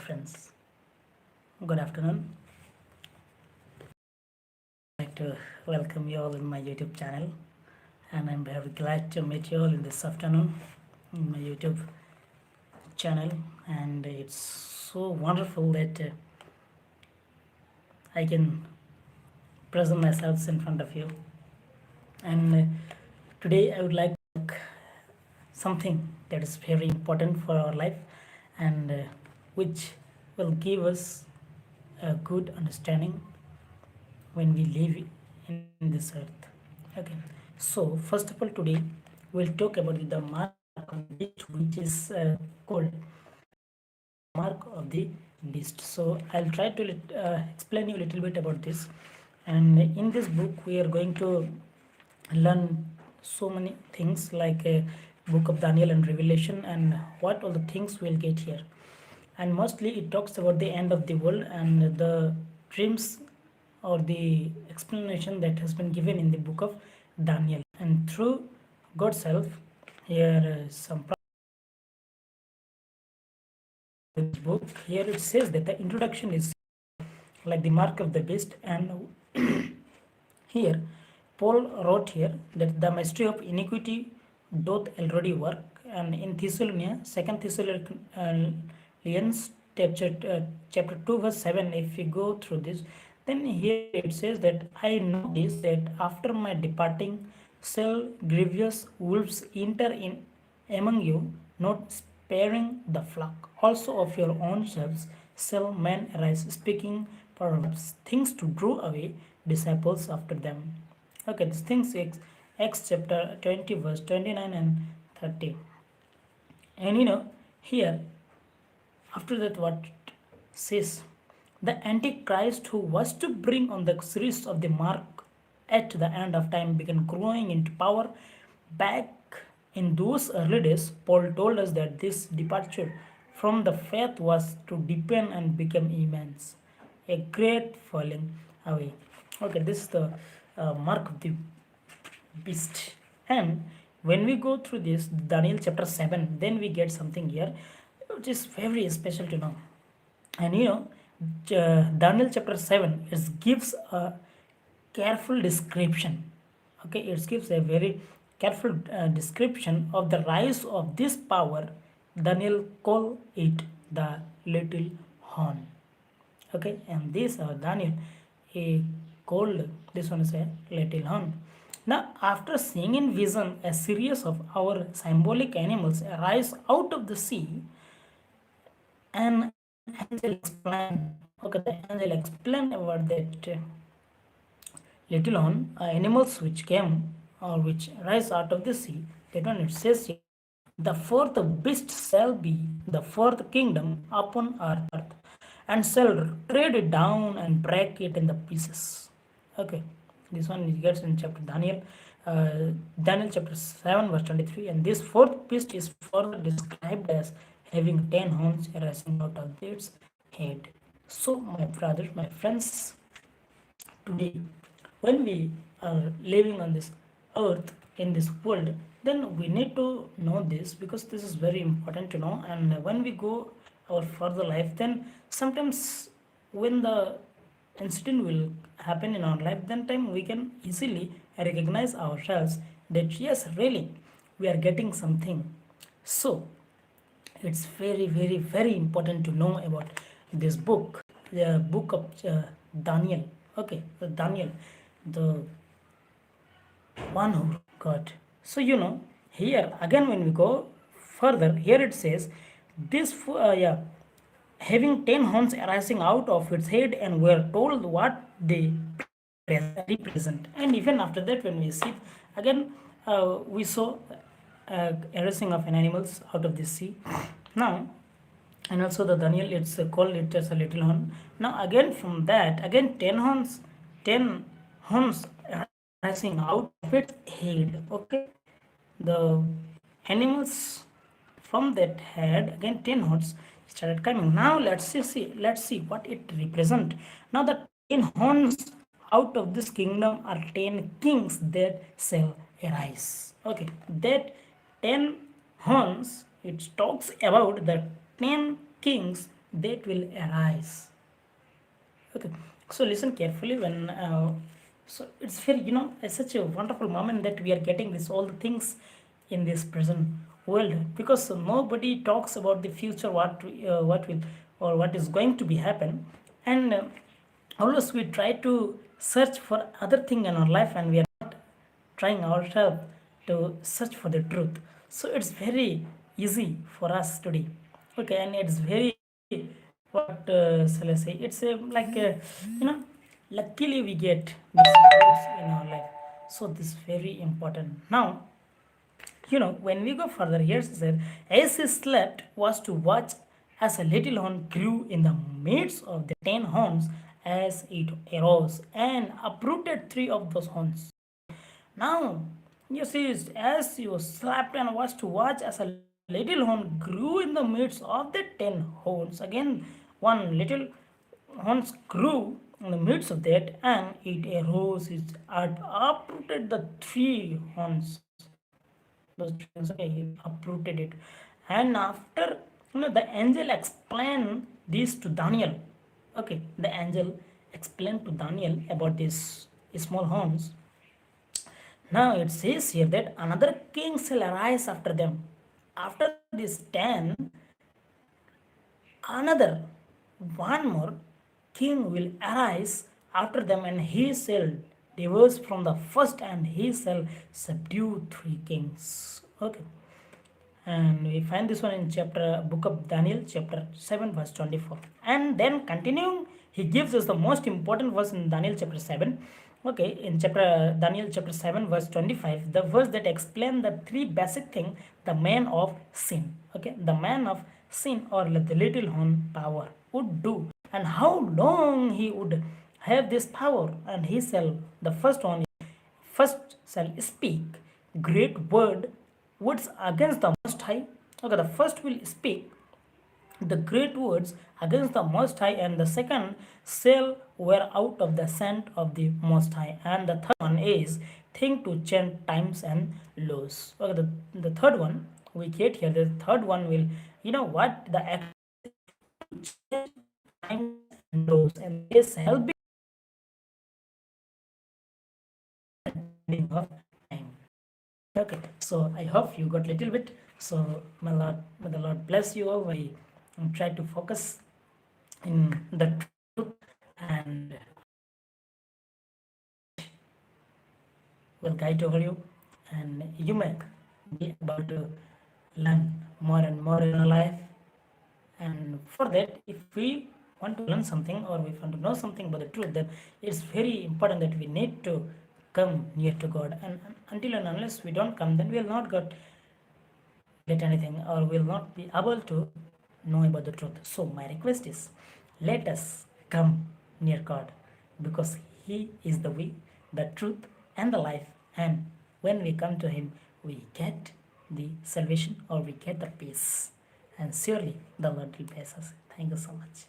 friends. Good afternoon. I'd like to welcome you all in my YouTube channel, and I'm very glad to meet you all in this afternoon in my YouTube channel. And it's so wonderful that I can present myself in front of you. And today I would like to talk something that is very important for our life and which will give us a good understanding when we live in this earth. Okay, so first of all, today we'll talk about the mark of the beast, which is called mark of the beast. So I'll try to explain you a little bit about this. And in this book, we are going to learn so many things like a book of Daniel and Revelation, and what all the things we'll get here. And mostly it talks about the end of the world and the dreams or the explanation that has been given in the book of Daniel. And through God's self, here some book here it says that the introduction is like the mark of the beast, and here Paul wrote here that the mystery of iniquity doth already work. And in Thessalonians, Second Thessalonians chapter 2 verse 7, if we go through this, then here it says that I know this, that after my departing shall grievous wolves enter in among you, not sparing the flock. Also of your own selves shall men arise, speaking perhaps things to draw away disciples after them. Okay, this things Acts chapter 20 verse 29 and 30. And here after that what it says, the Antichrist who was to bring on the series of the mark at the end of time began growing into power. Back in those early days, Paul told us that this departure from the faith was to deepen and become immense, a great falling away. Okay, this is the mark of the beast. And when we go through this Daniel chapter 7, then we get something here which is very special to know. And Daniel chapter 7, it gives a careful description. Okay, it gives a very careful description of the rise of this power. Daniel call it the little horn. Okay, and this Daniel he called this one is a little horn. Now, after seeing in vision a series of our symbolic animals arise out of the sea, an angel explained. Okay, the angel explained about that little on animals which came or which rise out of the sea. That one it says here, the fourth beast shall be the fourth kingdom upon earth, and shall tread it down and break it in the pieces. Okay, this one gets in chapter Daniel chapter 7 verse 23, and this fourth beast is further described as having 10 horns arising out of its head. So my brothers, my friends, today when we are living on this earth in this world, then we need to know this because this is very important to know. And when we go our further life, then sometimes when the incident will happen in our life, then time we can easily recognize ourselves that yes, really we are getting something. So it's very very important to know about this book, the book of Daniel. Okay, Daniel, the one who God. So here again when we go further, here it says this having 10 horns arising out of its head, and we are told what they represent. And even after that when we see again, we saw arising of an animals out of the sea. Now, and also the Daniel, it's called it as a little horn. Now again from that, again 10 horns rising out of its head. Okay, the animals from that head, again 10 horns started coming. Now let's see what it represent. Now the 10 horns out of this kingdom are 10 kings that shall arise. Okay, that 10 horns, it talks about the 10 kings that will arise. Okay, so listen carefully when. So it's very, it's such a wonderful moment that we are getting this all the things in this present world, because nobody talks about the future, what will or what is going to be happen, and always we try to search for other thing in our life, and we are not trying ourselves to search for the truth. So it's very easy for us today. Okay, and it's very, what shall I say? It's you know, luckily we get these books in our life. So this is very important. Now, when we go further, here said, as he slept was to watch as a little horn grew in the midst of the 10 horns as it arose, and uprooted 3 of those horns. Now, you see, as you slept and was to watch as a little horn grew in the midst of the 10 horns. Again, one little horns grew in the midst of that, and it arose, it had uprooted the 3 horns. Those 3 horns, okay, he uprooted it. And after, the angel explained this to Daniel. Okay, the angel explained to Daniel about these small horns. Now it says here that another king shall arise after them. After these 10, another, one more king will arise after them, and he shall divorce from the first, and he shall subdue 3 kings. Okay. And we find this one in chapter book of Daniel, chapter 7, verse 24. And then continuing, he gives us the most important verse in Daniel chapter 7. Okay, in chapter Daniel chapter 7, verse 25, the verse that explain the 3 basic thing the man of sin. Okay, the man of sin, or the little horn power, would do, and how long he would have this power. And he shall, the first shall speak great words against the Most High. Okay, the first will speak the great words against the Most High, and the second shall wear out of the scent of the Most High, and the third one is think to change times and laws. Okay, the third one we get here. The third one will, what the act change times and laws, and this help of time. Okay, so I hope you got a little bit. So may the Lord bless you all. I try to focus in the truth, and will guide over you, and you may be able to learn more and more in your life. And for that, if we want to learn something, or we want to know something about the truth, then it's very important that we need to come near to God. And until and unless we don't come, then we will not get anything, or will not be able to know about the truth. So my request is, let us come near God, because He is the way, the truth, and the life. And when we come to Him, we get the salvation, or we get the peace. And surely the Lord will bless us. Thank you so much.